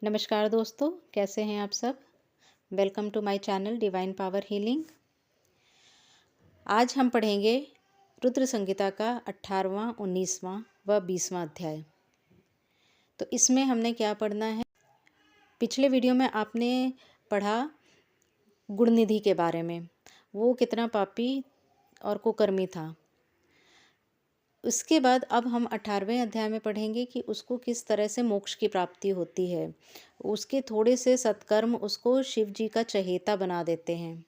नमस्कार दोस्तों, कैसे हैं आप सब? Welcome to my channel divine power healing. आज हम पढ़ेंगे रुद्र संहिता का 18वां, 19वां व 20वां अध्याय। तो इसमें हमने क्या पढ़ना है? पिछले वीडियो में आपने पढ़ा गुणनिधि के बारे में। वो कितना पापी और कुकर्मी था। उसके बाद अब हम 18वें अध्याय में पढ़ेंगे कि उसको किस तरह से मोक्ष की प्राप्ति होती है। उसके थोड़े से सत्कर्म उसको शिव जी का चहेता बना देते हैं।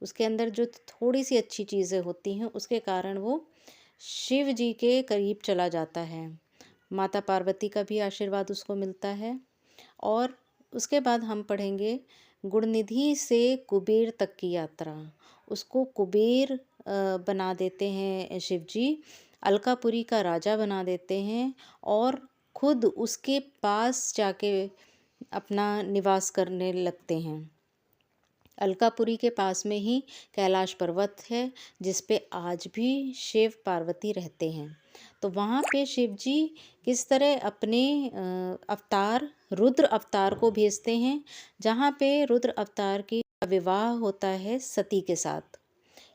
उसके अंदर जो थोड़ी सी अच्छी चीज़ें होती हैं उसके कारण वो शिव जी के करीब चला जाता है। माता पार्वती का भी आशीर्वाद उसको मिलता है। और उसके बाद हम पढ़ेंगे गुणनिधि से कुबेर तक की यात्रा। उसको कुबेर बना देते हैं शिव जी, अलकापुरी का राजा बना देते हैं और खुद उसके पास जाके अपना निवास करने लगते हैं। अलकापुरी के पास में ही कैलाश पर्वत है, जिस पे आज भी शिव पार्वती रहते हैं। तो वहाँ पे शिव जी किस तरह अपने अवतार रुद्र अवतार को भेजते हैं, जहाँ पे रुद्र अवतार की विवाह होता है सती के साथ।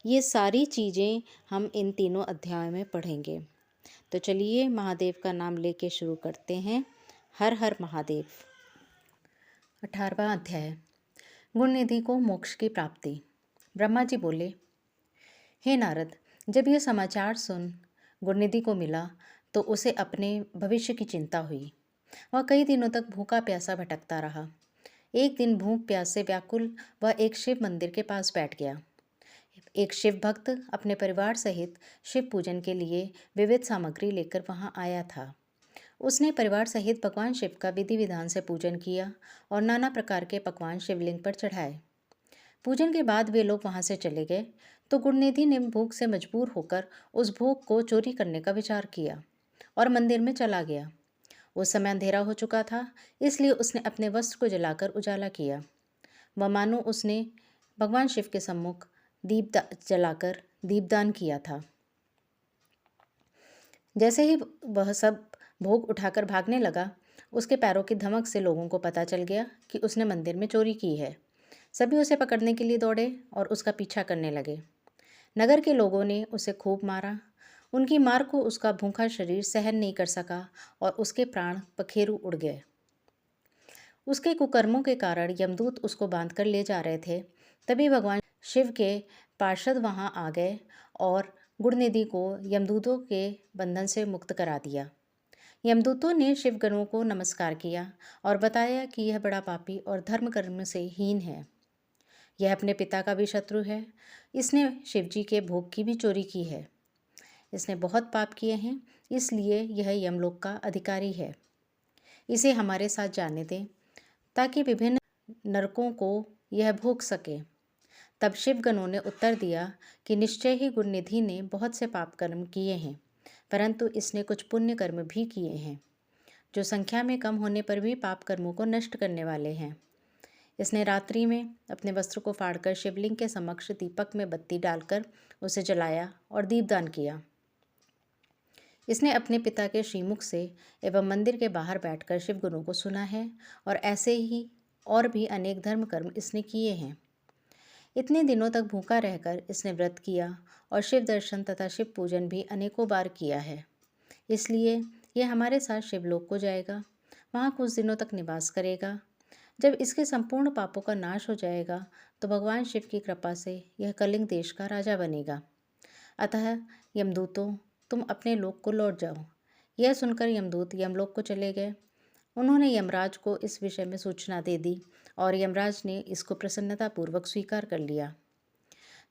ये सारी चीज़ें हम इन तीनों अध्यायों में पढ़ेंगे। तो चलिए महादेव का नाम लेके शुरू करते हैं। हर हर महादेव। 18वां अध्याय, गुणनिधि को मोक्ष की प्राप्ति। ब्रह्मा जी बोले, हे नारद, जब यह समाचार सुन गुणनिधि को मिला तो उसे अपने भविष्य की चिंता हुई। वह कई दिनों तक भूखा प्यासा भटकता रहा। एक दिन भूख प्यास से व्याकुल वह एक शिव मंदिर के पास बैठ गया। एक शिव भक्त अपने परिवार सहित शिव पूजन के लिए विविध सामग्री लेकर वहां आया था। उसने परिवार सहित भगवान शिव का विधि विधान से पूजन किया और नाना प्रकार के पकवान शिवलिंग पर चढ़ाए। पूजन के बाद वे लोग वहां से चले गए तो गुणनिधि ने भूख से मजबूर होकर उस भोग को चोरी करने का विचार किया और मंदिर में चला गया। उस समय अंधेरा हो चुका था, इसलिए उसने अपने वस्त्र को जलाकर उजाला किया। वह मानो उसने भगवान शिव के सम्मुख दीप जलाकर दीपदान किया था। जैसे ही वह सब भोग उठाकर भागने लगा, उसके पैरों की धमक से लोगों को पता चल गया कि उसने मंदिर में चोरी की है। सभी उसे पकड़ने के लिए दौड़े और उसका पीछा करने लगे। नगर के लोगों ने उसे खूब मारा। उनकी मार को उसका भूखा शरीर सहन नहीं कर सका और उसके प्राण पखेरु उड़ गए। उसके कुकर्मों के कारण यमदूत उसको बांधकर ले जा रहे थे। तभी भगवान शिव के पार्षद वहां आ गए और गुणनिधि को यमदूतों के बंधन से मुक्त करा दिया। यमदूतों ने शिवगणों को नमस्कार किया और बताया कि यह बड़ा पापी और धर्म कर्म से हीन है। यह अपने पिता का भी शत्रु है। इसने शिवजी के भोग की भी चोरी की है। इसने बहुत पाप किए हैं, इसलिए यह यमलोक का अधिकारी है। इसे हमारे साथ जाने दें ताकि विभिन्न नरकों को यह भोग सके। तब शिवगणों ने उत्तर दिया कि निश्चय ही गुणनिधि ने बहुत से पाप कर्म किए हैं, परंतु इसने कुछ पुण्य कर्म भी किए हैं, जो संख्या में कम होने पर भी पाप कर्मों को नष्ट करने वाले हैं। इसने रात्रि में अपने वस्त्र को फाड़कर शिवलिंग के समक्ष दीपक में बत्ती डालकर उसे जलाया और दीपदान किया। इसने अपने पिता के श्रीमुख से एवं मंदिर के बाहर बैठकर शिवगुणों को सुना है और ऐसे ही और भी अनेक धर्म कर्म इसने किए हैं। इतने दिनों तक भूखा रहकर इसने व्रत किया और शिव दर्शन तथा शिव पूजन भी अनेकों बार किया है। इसलिए यह हमारे साथ शिवलोक को जाएगा, वहाँ कुछ दिनों तक निवास करेगा। जब इसके संपूर्ण पापों का नाश हो जाएगा तो भगवान शिव की कृपा से यह कलिंग देश का राजा बनेगा। अतः यमदूतों, तुम अपने लोक को लौट जाओ। यह सुनकर यमदूत यमलोक को चले गए। उन्होंने यमराज को इस विषय में सूचना दे दी और यमराज ने इसको प्रसन्नतापूर्वक स्वीकार कर लिया।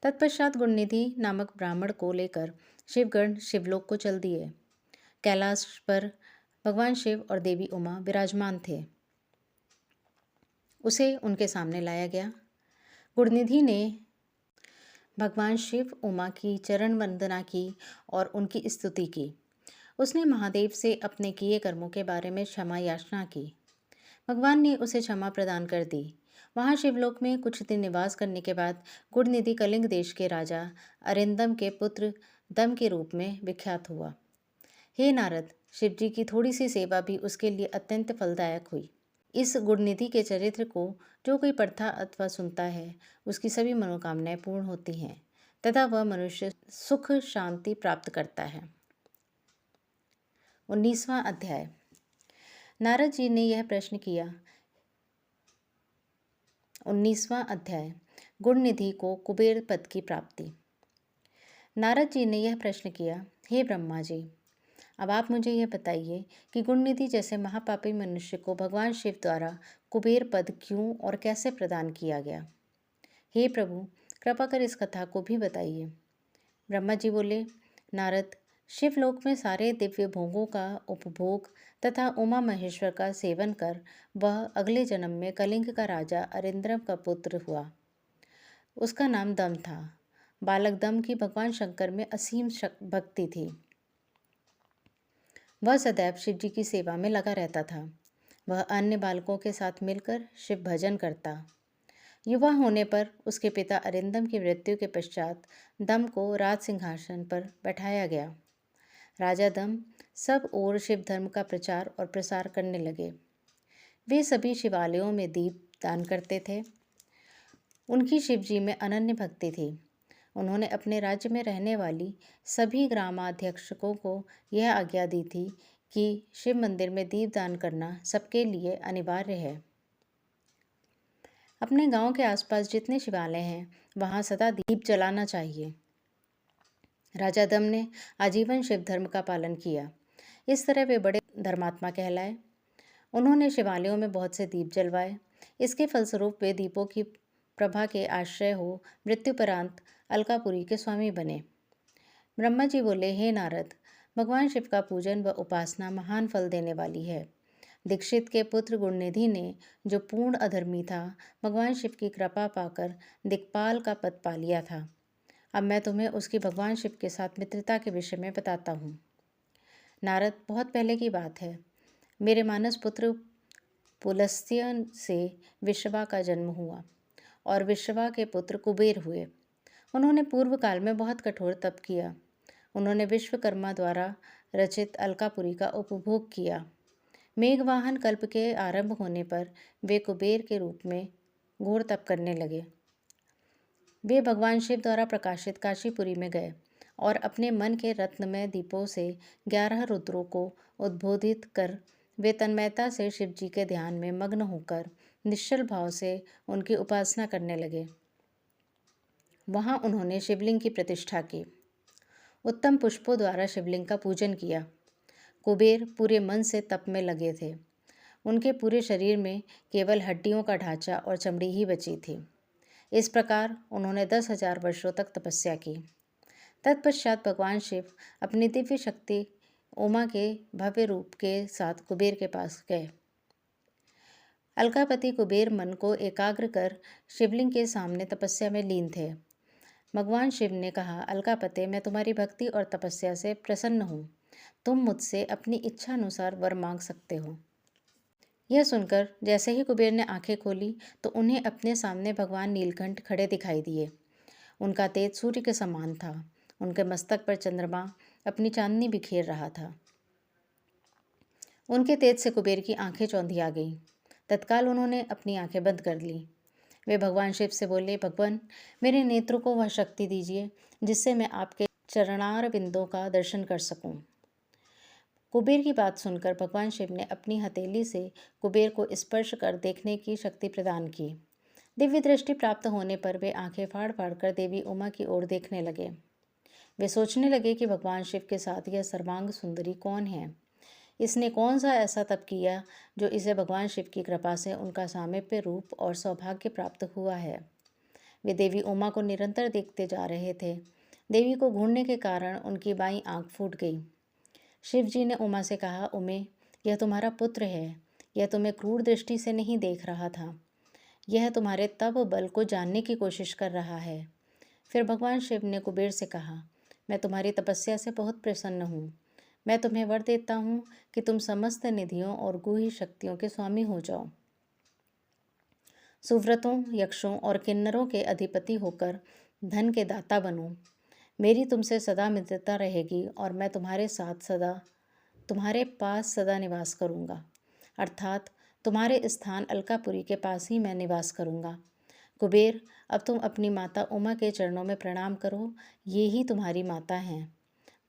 तत्पश्चात गुणनिधि नामक ब्राह्मण को लेकर शिवगण शिवलोक को चल दिए। कैलाश पर भगवान शिव और देवी उमा विराजमान थे। उसे उनके सामने लाया गया। गुणनिधि ने भगवान शिव उमा की चरण वंदना की और उनकी स्तुति की। उसने महादेव से अपने किए कर्मों के बारे में क्षमा याचना की। भगवान ने उसे क्षमा प्रदान कर दी। वहाँ शिवलोक में कुछ दिन निवास करने के बाद गुणनिधि कलिंग देश के राजा अरिंदम के पुत्र दम के रूप में विख्यात हुआ। हे नारद, शिवजी की थोड़ी सी सेवा भी उसके लिए अत्यंत फलदायक हुई। इस गुणनिधि के चरित्र को जो कोई पढ़ता अथवा सुनता है, उसकी सभी मनोकामनाएं पूर्ण होती हैं तथा वह मनुष्य सुख शांति प्राप्त करता है। 19वां अध्याय। नारद जी ने यह प्रश्न किया। 19वां अध्याय। गुणनिधि को कुबेर पद की प्राप्ति। नारद जी ने यह प्रश्न किया, हे ब्रह्मा जी, अब आप मुझे यह बताइए कि गुणनिधि जैसे महापापी मनुष्य को भगवान शिव द्वारा कुबेर पद क्यों और कैसे प्रदान किया गया। हे प्रभु, कृपा कर इस कथा को भी बताइए। ब्रह्मा जी बोले, नारद, शिवलोक में सारे दिव्य भोगों का उपभोग तथा उमा महेश्वर का सेवन कर वह अगले जन्म में कलिंग का राजा अरिंद्रम का पुत्र हुआ। उसका नाम दम था। बालक दम की भगवान शंकर में असीम भक्ति थी। वह सदैव शिव जी की सेवा में लगा रहता था। वह अन्य बालकों के साथ मिलकर शिव भजन करता। युवा होने पर उसके पिता अरिंदम की मृत्यु के पश्चात दम को राज सिंहासन पर बैठाया गया। राजा दम सब ओर शिव धर्म का प्रचार और प्रसार करने लगे। वे सभी शिवालयों में दीप दान करते थे। उनकी शिव जी में अनन्य भक्ति थी। उन्होंने अपने राज्य में रहने वाली सभी ग्रामाध्यक्षकों को यह आज्ञा दी थी कि शिव मंदिर में दीपदान करना सबके लिए अनिवार्य है। अपने गांव के आसपास जितने शिवालय हैं, वहां सदा दीप जलाना चाहिए। राजा दम ने आजीवन शिव धर्म का पालन किया। इस तरह वे बड़े धर्मात्मा कहलाए। उन्होंने शिवालयों में बहुत से दीप जलवाए। इसके फलस्वरूप वे दीपों की प्रभा के आश्रय हो मृत्युपरांत अलकापुरी के स्वामी बने। ब्रह्मा जी बोले, हे नारद, भगवान शिव का पूजन व उपासना महान फल देने वाली है। दीक्षित के पुत्र गुणनिधि ने, जो पूर्ण अधर्मी था, भगवान शिव की कृपा पाकर दिक्पाल का पद पा लिया था। अब मैं तुम्हें उसकी भगवान शिव के साथ मित्रता के विषय में बताता हूँ। नारद, बहुत पहले की बात है। मेरे मानस पुत्र पुलस्त्य से विश्रवा का जन्म हुआ और विश्रवा के पुत्र कुबेर हुए। उन्होंने पूर्व काल में बहुत कठोर तप किया। उन्होंने विश्वकर्मा द्वारा रचित अलकापुरी का उपभोग किया। मेघवाहन कल्प के आरंभ होने पर वे कुबेर के रूप में घोर तप करने लगे। वे भगवान शिव द्वारा प्रकाशित काशीपुरी में गए और अपने मन के रत्नमय दीपों से 11 रुद्रों को उद्बोधित कर वे तन्मयता से शिव जी के ध्यान में मग्न होकर निश्चल भाव से उनकी उपासना करने लगे। वहाँ उन्होंने शिवलिंग की प्रतिष्ठा की। उत्तम पुष्पों द्वारा शिवलिंग का पूजन किया। कुबेर पूरे मन से तप में लगे थे। उनके पूरे शरीर में केवल हड्डियों का ढांचा और चमड़ी ही बची थी। इस प्रकार उन्होंने 10,000 वर्षों तक तपस्या की। तत्पश्चात भगवान शिव अपनी दिव्य शक्ति उमा के भव्य रूप के साथ कुबेर के पास गए। अलकापति कुबेर मन को एकाग्र कर शिवलिंग के सामने तपस्या में लीन थे। भगवान शिव ने कहा, अलकापते, मैं तुम्हारी भक्ति और तपस्या से प्रसन्न हूँ। तुम मुझसे अपनी इच्छा अनुसार वर मांग सकते हो। यह सुनकर जैसे ही कुबेर ने आंखें खोली तो उन्हें अपने सामने भगवान नीलकंठ खड़े दिखाई दिए। उनका तेज सूर्य के समान था। उनके मस्तक पर चंद्रमा अपनी चांदनी बिखेर रहा था। उनके तेज से कुबेर की आंखें चौंधिया गईं। तत्काल उन्होंने अपनी आंखें बंद कर लीं। वे भगवान शिव से बोले, भगवान, मेरे नेत्रों को वह शक्ति दीजिए जिससे मैं आपके चरणार बिंदों का दर्शन कर सकूं। कुबेर की बात सुनकर भगवान शिव ने अपनी हथेली से कुबेर को स्पर्श कर देखने की शक्ति प्रदान की। दिव्य दृष्टि प्राप्त होने पर वे आंखें फाड़ फाड़ कर देवी उमा की ओर देखने लगे। वे सोचने लगे कि भगवान शिव के साथ यह सर्वांग सुंदरी कौन है। इसने कौन सा ऐसा तप किया जो इसे भगवान शिव की कृपा से उनका सामीप्य रूप और सौभाग्य प्राप्त हुआ है। वे देवी उमा को निरंतर देखते जा रहे थे। देवी को घूरने के कारण उनकी बाईं आंख फूट गई। शिव जी ने उमा से कहा, उमे, यह तुम्हारा पुत्र है। यह तुम्हें क्रूर दृष्टि से नहीं देख रहा था। यह तुम्हारे तप बल को जानने की कोशिश कर रहा है। फिर भगवान शिव ने कुबेर से कहा, मैं तुम्हारी तपस्या से बहुत प्रसन्न हूँ। मैं तुम्हें वर देता हूँ कि तुम समस्त निधियों और गुह्य शक्तियों के स्वामी हो जाओ। सुव्रतों, यक्षों और किन्नरों के अधिपति होकर धन के दाता बनो। मेरी तुमसे सदा मित्रता रहेगी और मैं तुम्हारे पास सदा निवास करूँगा। अर्थात तुम्हारे स्थान अलकापुरी के पास ही मैं निवास करूँगा। कुबेर, अब तुम अपनी माता उमा के चरणों में प्रणाम करो, ये ही तुम्हारी माता हैं।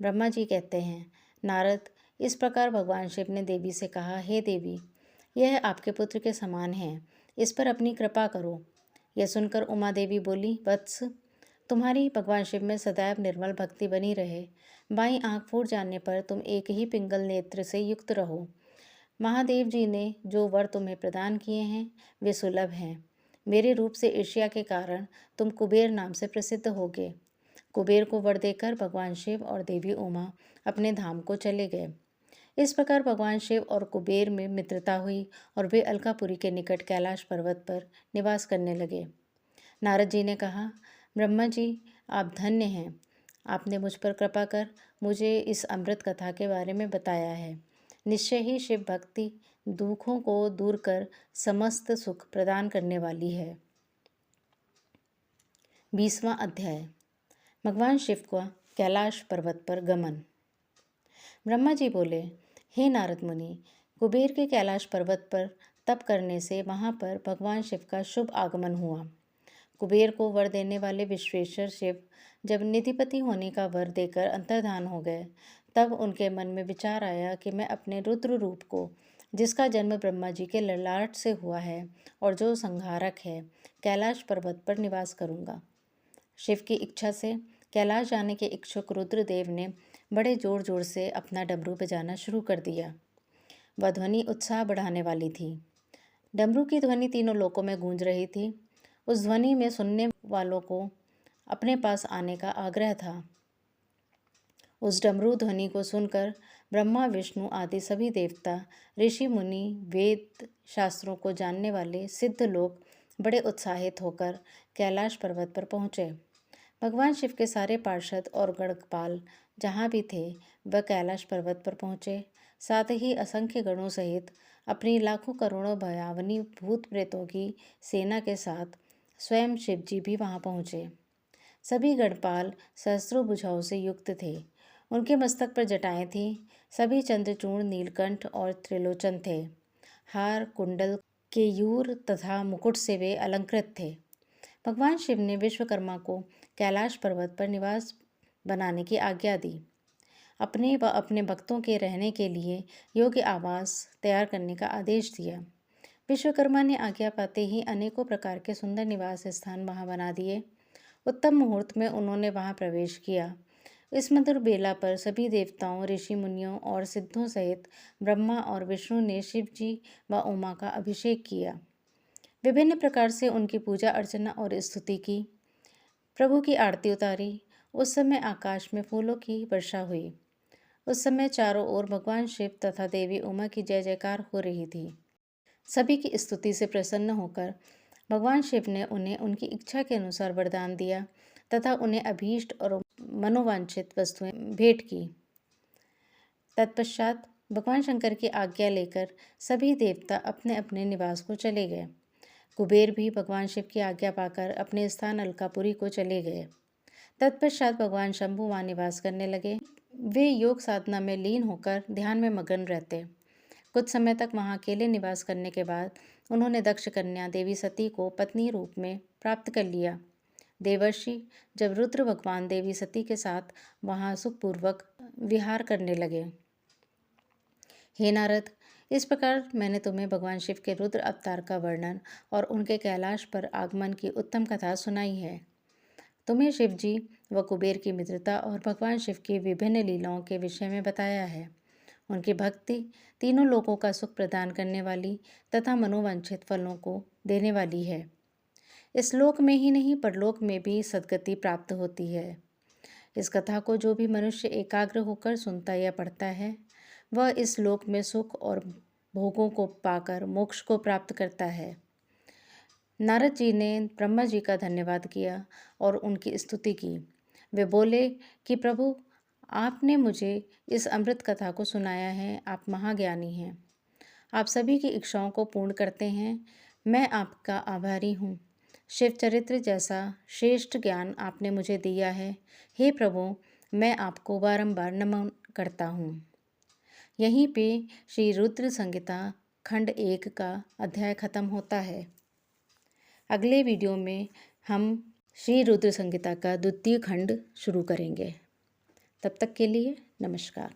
ब्रह्मा जी कहते हैं, नारद, इस प्रकार भगवान शिव ने देवी से कहा, हे देवी, यह आपके पुत्र के समान है, इस पर अपनी कृपा करो। यह सुनकर उमा देवी बोली, वत्स, तुम्हारी भगवान शिव में सदैव निर्मल भक्ति बनी रहे। बाईं आंख फूट जाने पर तुम एक ही पिंगल नेत्र से युक्त रहो। महादेव जी ने जो वर तुम्हें प्रदान किए हैं वे सुलभ हैं। मेरे रूप से ईर्ष्या के कारण तुम कुबेर नाम से प्रसिद्ध होगे। कुबेर को वर देकर भगवान शिव और देवी उमा अपने धाम को चले गए। इस प्रकार भगवान शिव और कुबेर में मित्रता हुई और वे अलकापुरी के निकट कैलाश पर्वत पर निवास करने लगे। नारद जी ने कहा, ब्रह्मा जी, आप धन्य हैं। आपने मुझ पर कृपा कर मुझे इस अमृत कथा के बारे में बताया है। निश्चय ही शिव भक्ति दुखों को दूर कर समस्त सुख प्रदान करने वाली है। 20वां अध्याय। भगवान शिव का कैलाश पर्वत पर गमन। ब्रह्मा जी बोले, हे नारद मुनि, कुबेर के कैलाश पर्वत पर तप करने से वहाँ पर भगवान शिव का शुभ आगमन हुआ। कुबेर को वर देने वाले विश्वेश्वर शिव जब निधिपति होने का वर देकर अंतर्धान हो गए, तब उनके मन में विचार आया कि मैं अपने रुद्र रूप को, जिसका जन्म ब्रह्मा जी के ललाट से हुआ है और जो संहारक है, कैलाश पर्वत पर निवास करूँगा। शिव की इच्छा से कैलाश जाने के इच्छुक रुद्रदेव ने बड़े जोर जोर से अपना डमरू बजाना शुरू कर दिया। वह ध्वनि उत्साह बढ़ाने वाली थी। डमरू की ध्वनि तीनों लोकों में गूंज रही थी। उस ध्वनि में सुनने वालों को अपने पास आने का आग्रह था। उस डमरू ध्वनि को सुनकर ब्रह्मा, विष्णु आदि सभी देवता, ऋषि मुनि, वेद शास्त्रों को जानने वाले सिद्ध लोग बड़े उत्साहित होकर कैलाश पर्वत पर पहुँचे। भगवान शिव के सारे पार्षद और गणपाल जहाँ भी थे वह कैलाश पर्वत पर पहुँचे। साथ ही असंख्य गणों सहित अपनी लाखों करोड़ों भयावनी भूत प्रेतों की सेना के साथ स्वयं शिव जी भी वहाँ पहुँचे। सभी गणपाल सहस्रों भुजाओं से युक्त थे। उनके मस्तक पर जटाएं थीं। सभी चंद्रचूर्ण, नीलकंठ और त्रिलोचन थे। हार, कुंडल, केयूर तथा मुकुट से वे अलंकृत थे। भगवान शिव ने विश्वकर्मा को कैलाश पर्वत पर निवास बनाने की आज्ञा दी। अपने व अपने भक्तों के रहने के लिए योग्य आवास तैयार करने का आदेश दिया। विश्वकर्मा ने आज्ञा पाते ही अनेकों प्रकार के सुंदर निवास स्थान वहां बना दिए। उत्तम मुहूर्त में उन्होंने वहां प्रवेश किया। इस मधुर बेला पर सभी देवताओं, ऋषि मुनियों और सिद्धों सहित ब्रह्मा और विष्णु ने शिव जी व उमा का अभिषेक किया। विभिन्न प्रकार से उनकी पूजा अर्चना और स्तुति की। प्रभु की आरती उतारी। उस समय आकाश में फूलों की वर्षा हुई। उस समय चारों ओर भगवान शिव तथा देवी उमा की जय जयकार हो रही थी। सभी की स्तुति से प्रसन्न होकर भगवान शिव ने उन्हें उनकी इच्छा के अनुसार वरदान दिया तथा उन्हें अभीष्ट और मनोवांछित वस्तुएं भेंट की। तत्पश्चात भगवान शंकर की आज्ञा लेकर सभी देवता अपने अपने निवास को चले गए। कुबेर भी भगवान शिव की आज्ञा पाकर अपने स्थान अलकापुरी को चले गए। तत्पश्चात भगवान शंभु वहाँ निवास करने लगे। वे योग साधना में लीन होकर ध्यान में मगन रहते। कुछ समय तक वहाँ अकेले निवास करने के बाद उन्होंने दक्ष कन्या देवी सती को पत्नी रूप में प्राप्त कर लिया। देवर्षि जब रुद्र भगवान देवी सती के साथ वहाँ सुखपूर्वक विहार करने लगे। हे नारद, इस प्रकार मैंने तुम्हें भगवान शिव के रुद्र अवतार का वर्णन और उनके कैलाश पर आगमन की उत्तम कथा सुनाई है। तुम्हें शिव जी व कुबेर की मित्रता और भगवान शिव की विभिन्न लीलाओं के विषय में बताया है। उनकी भक्ति तीनों लोकों का सुख प्रदान करने वाली तथा मनोवांछित फलों को देने वाली है। इस लोक में ही नहीं परलोक में भी सद्गति प्राप्त होती है। इस कथा को जो भी मनुष्य एकाग्र होकर सुनता या पढ़ता है वह इस लोक में सुख और भोगों को पाकर मोक्ष को प्राप्त करता है। नारद जी ने ब्रह्मा जी का धन्यवाद किया और उनकी स्तुति की। वे बोले कि प्रभु, आपने मुझे इस अमृत कथा को सुनाया है। आप महाज्ञानी हैं। आप सभी की इच्छाओं को पूर्ण करते हैं। मैं आपका आभारी हूँ। शिव चरित्र जैसा श्रेष्ठ ज्ञान आपने मुझे दिया है। हे प्रभु, मैं आपको बारंबार नमन करता हूँ। यहीं पे श्री रुद्र संहिता खंड 1 का अध्याय खत्म होता है। अगले वीडियो में हम श्री रुद्र संहिता का द्वितीय खंड शुरू करेंगे। तब तक के लिए नमस्कार।